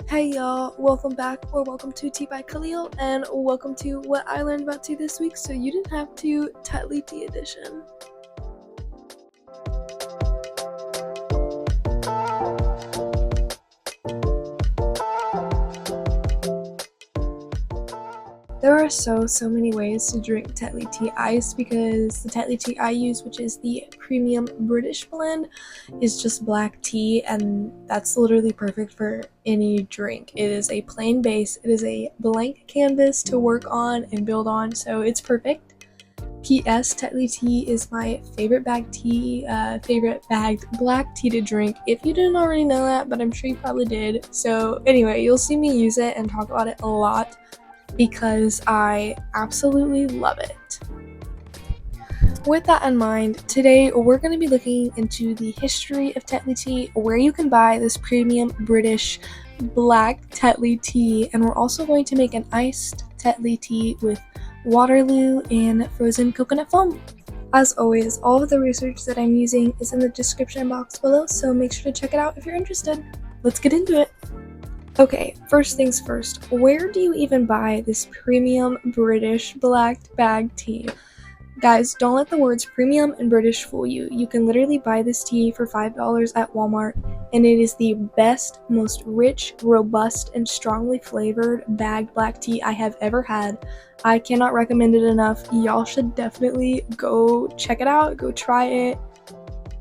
Hey y'all, welcome back or welcome to Tea by Khalil and welcome to what I learned about tea this week so you didn't have to Tetley Tea edition. There are so many ways to drink Tetley tea iced because the Tetley tea I use, which is the premium British blend, is just black tea, and that's literally perfect for any drink. It is a plain base, it is a blank canvas to work on and build on, so it's perfect. P.S. Tetley tea is my favorite bagged black tea to drink. If you didn't already know that, but I'm sure you probably did. So anyway, you'll see me use it and talk about it a lot because I absolutely love it. With that in mind, today we're going to be looking into the history of Tetley tea, where you can buy this premium British black Tetley tea, and we're also going to make an iced Tetley tea with Waterloo and frozen coconut foam. As always, all of the research that I'm using is in the description box below, so make sure to check it out if you're interested. Let's get into it. Okay, first things first, where do you even buy this premium British black bag tea? Guys, don't let the words premium and British fool you. You can literally buy this tea for $5 at Walmart, and it is the best, most rich, robust, and strongly flavored bagged black tea I have ever had. I cannot recommend it enough. Y'all should definitely go check it out, go try it,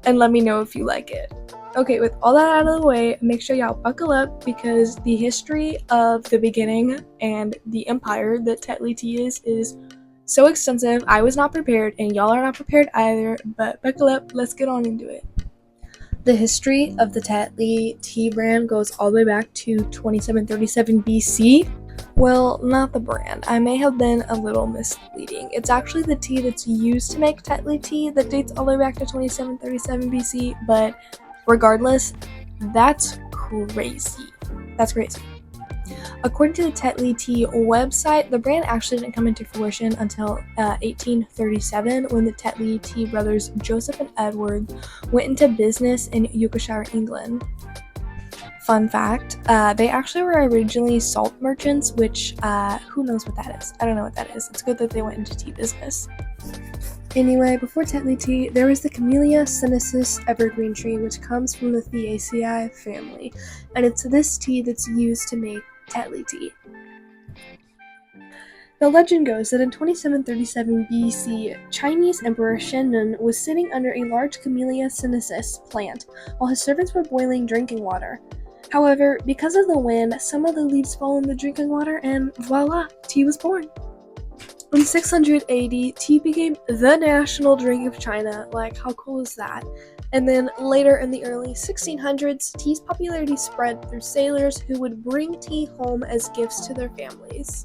and let me know if you like it. Okay, with all that out of the way, make sure y'all buckle up because the history of the beginning and the empire that Tetley tea is so extensive. I was not prepared, and y'all are not prepared either, but buckle up, let's get on into it. The history of the Tetley tea brand goes all the way back to 2737 BC. Well, not the brand. I may have been a little misleading. It's actually the tea that's used to make Tetley tea that dates all the way back to 2737 BC, but regardless, that's crazy. That's crazy. According to the Tetley tea website, the brand actually didn't come into fruition until 1837 when the Tetley tea brothers Joseph and Edward went into business in Yorkshire, England. Fun fact, they actually were originally salt merchants, which who knows what that is? I don't know what that is. It's good that they went into tea business. Anyway, before Tetley tea, there was the Camellia sinensis evergreen tree, which comes from the Theaceae family, and it's this tea that's used to make Tetley tea. The legend goes that in 2737 BC, Chinese Emperor Shenzhen was sitting under a large Camellia sinensis plant while his servants were boiling drinking water. However, because of the wind, some of the leaves fell in the drinking water and voila, tea was born. In 600 AD, tea became the national drink of China. Like, how cool is that? And then later in the early 1600s, tea's popularity spread through sailors who would bring tea home as gifts to their families.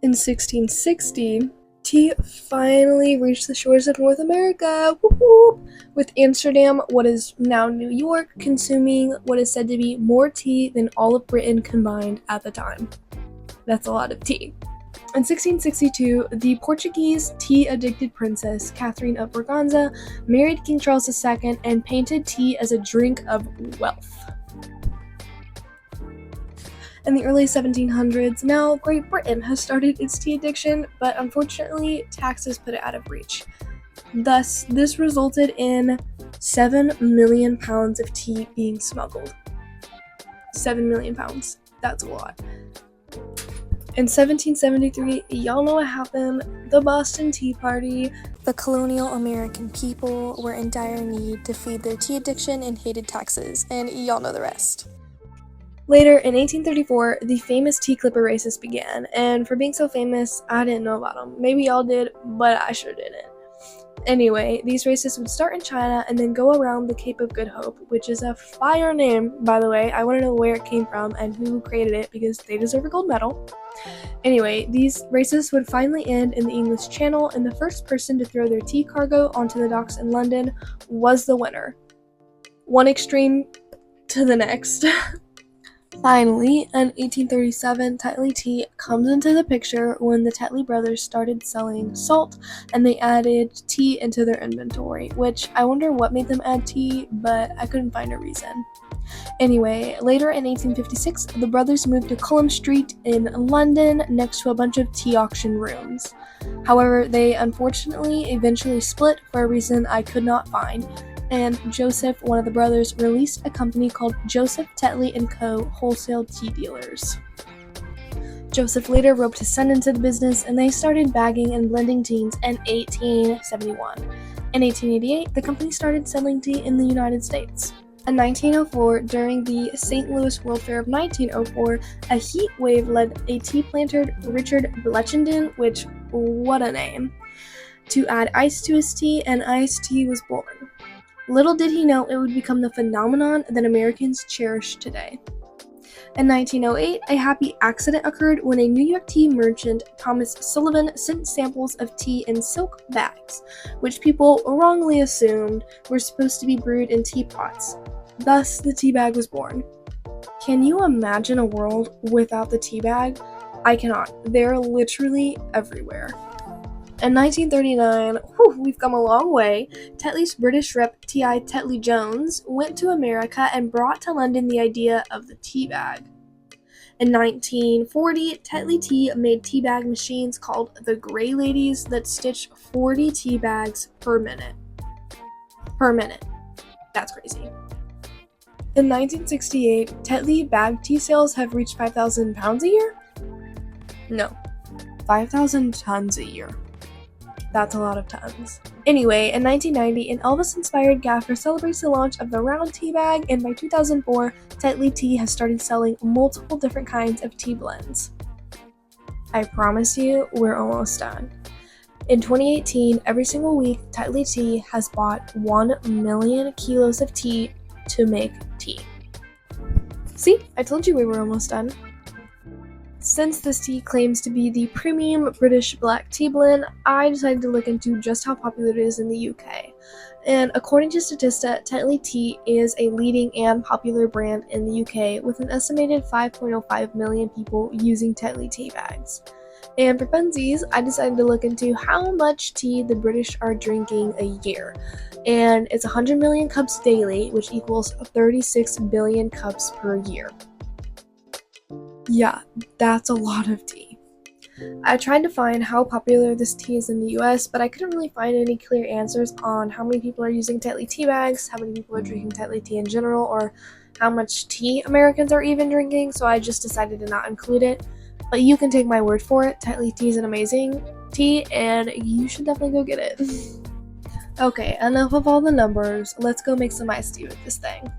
In 1660, tea finally reached the shores of North America, with Amsterdam, what is now New York, consuming what is said to be more tea than all of Britain combined at the time. That's a lot of tea. In 1662, the Portuguese tea-addicted princess Catherine of Braganza married King Charles II and painted tea as a drink of wealth. In the early 1700s, now Great Britain has started its tea addiction, but unfortunately, taxes put it out of reach. Thus, this resulted in 7 million pounds of tea being smuggled. 7 million pounds. That's a lot. In 1773, y'all know what happened, the Boston Tea Party. The colonial American people were in dire need to feed their tea addiction and hated taxes, and y'all know the rest. Later, in 1834, the famous tea clipper races began, and for being so famous, I didn't know about them. Maybe y'all did, but I sure didn't. Anyway, these races would start in China and then go around the Cape of Good Hope, which is a fire name, by the way. I want to know where it came from and who created it because they deserve a gold medal. Anyway, these races would finally end in the English Channel, and the first person to throw their tea cargo onto the docks in London was the winner. One extreme to the next. Finally, in 1837, Tetley tea comes into the picture when the Tetley brothers started selling salt and they added tea into their inventory, which I wonder what made them add tea, but I couldn't find a reason. Anyway, later in 1856, the brothers moved to Cullum Street in London next to a bunch of tea auction rooms. However, they unfortunately eventually split for a reason I could not find, and Joseph, one of the brothers, released a company called Joseph Tetley & Co. Wholesale Tea Dealers. Joseph later roped his son into the business, and they started bagging and blending teas in 1871. In 1888, the company started selling tea in the United States. In 1904, during the St. Louis World Fair of 1904, a heat wave led a tea planter, Richard Bletchenden, which, what a name, to add ice to his tea, and iced tea was born. Little did he know it would become the phenomenon that Americans cherish today. In 1908, a happy accident occurred when a New York tea merchant, Thomas Sullivan, sent samples of tea in silk bags, which people wrongly assumed were supposed to be brewed in teapots. Thus, the tea bag was born. Can you imagine a world without the tea bag? I cannot. They're literally everywhere. In 1939, we've come a long way. Tetley's British rep T.I. Tetley Jones went to America and brought to London the idea of the tea bag. In 1940, Tetley Tea made tea bag machines called the Grey Ladies that stitched 40 tea bags per minute. That's crazy. In 1968, Tetley bag tea sales have reached 5,000 pounds a year? No, 5,000 tons a year. That's a lot of tons. Anyway, in 1990, an Elvis-inspired gaffer celebrates the launch of the round tea bag, and by 2004, Tetley Tea has started selling multiple different kinds of tea blends. I promise you, we're almost done. In 2018, every single week, Tetley Tea has bought 1 million kilos of tea to make tea. See, I told you we were almost done. Since this tea claims to be the premium British black tea blend, I decided to look into just how popular it is in the UK. And according to Statista, Tetley Tea is a leading and popular brand in the UK, with an estimated 5.05 million people using Tetley tea bags. And for funsies, I decided to look into how much tea the British are drinking a year. And it's 100 million cups daily, which equals 36 billion cups per year. Yeah, that's a lot of tea. I tried to find how popular this tea is in the US, but I couldn't really find any clear answers on how many people are using Tetley tea bags, how many people are drinking Tetley tea in general, or how much tea Americans are even drinking, so I just decided to not include it. But you can take my word for it, Tetley tea is an amazing tea, and you should definitely go get it. Okay, enough of all the numbers, let's go make some iced tea with this thing.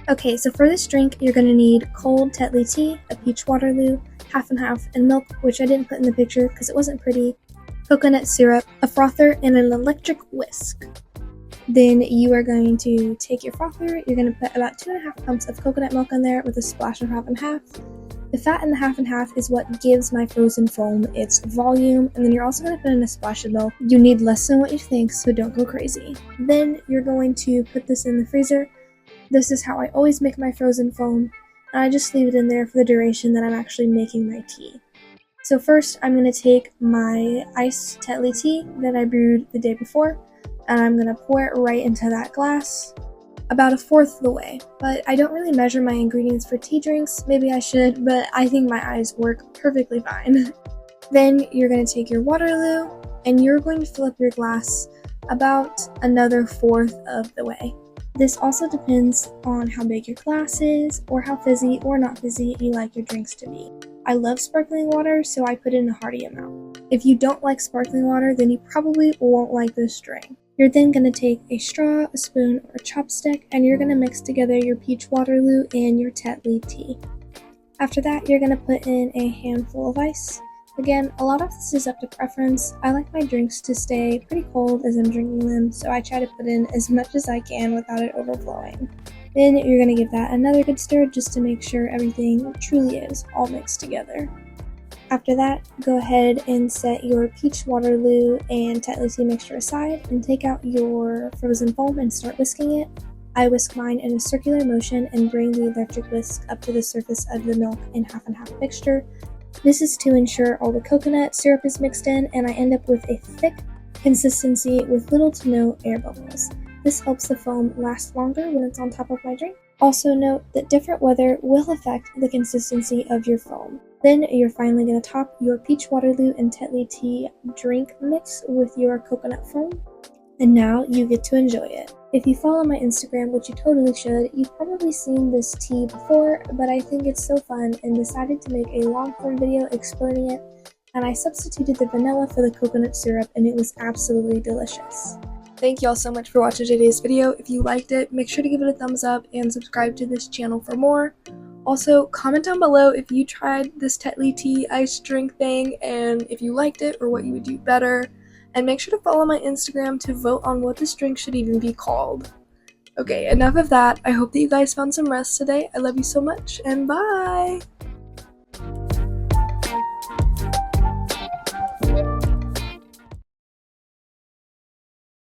Okay, so for this drink, you're going to need cold Tetley tea, a peach Waterloo, half and half, and milk, which I didn't put in the picture because it wasn't pretty, coconut syrup, a frother, and an electric whisk. Then you are going to take your frother, you're going to put about 2.5 pumps of coconut milk in there with a splash of half and half. The fat in the half and half is what gives my frozen foam its volume, and then you're also going to put in a splash of milk. You need less than what you think, so don't go crazy. Then you're going to put this in the freezer. This is how I always make my frozen foam, and I just leave it in there for the duration that I'm actually making my tea. So first, I'm going to take my iced Tetley tea that I brewed the day before, and I'm going to pour it right into that glass, about 1/4 of the way. But I don't really measure my ingredients for tea drinks. Maybe I should, but I think my eyes work perfectly fine. Then you're going to take your Waterloo, and you're going to fill up your glass about another 1/4 of the way. This also depends on how big your glass is, or how fizzy or not fizzy you like your drinks to be. I love sparkling water, so I put in a hearty amount. If you don't like sparkling water, then you probably won't like this drink. You're then going to take a straw, a spoon, or a chopstick, and you're going to mix together your peach Waterloo and your Tetley tea. After that, you're going to put in a handful of ice. Again, a lot of this is up to preference. I like my drinks to stay pretty cold as I'm drinking them, so I try to put in as much as I can without it overflowing. Then you're going to give that another good stir just to make sure everything truly is all mixed together. After that, go ahead and set your peach Waterloo and Tetley tea mixture aside and take out your frozen foam and start whisking it. I whisk mine in a circular motion and bring the electric whisk up to the surface of the milk in half and half mixture. This is to ensure all the coconut syrup is mixed in, and I end up with a thick consistency with little to no air bubbles. This helps the foam last longer when it's on top of my drink. Also note that different weather will affect the consistency of your foam. Then you're finally going to top your peach Waterloo and Tetley tea drink mix with your coconut foam. And now you get to enjoy it. If you follow my Instagram, which you totally should, you've probably seen this tea before, but I think it's so fun and decided to make a long form video explaining it, and I substituted the vanilla for the coconut syrup, and it was absolutely delicious. Thank you all so much for watching today's video. If you liked it, make sure to give it a thumbs up and subscribe to this channel for more. Also, comment down below if you tried this Tetley tea ice drink thing and if you liked it or what you would do better. And make sure to follow my Instagram to vote on what this drink should even be called. Okay, enough of that. I hope that you guys found some rest today. I love you so much, and bye!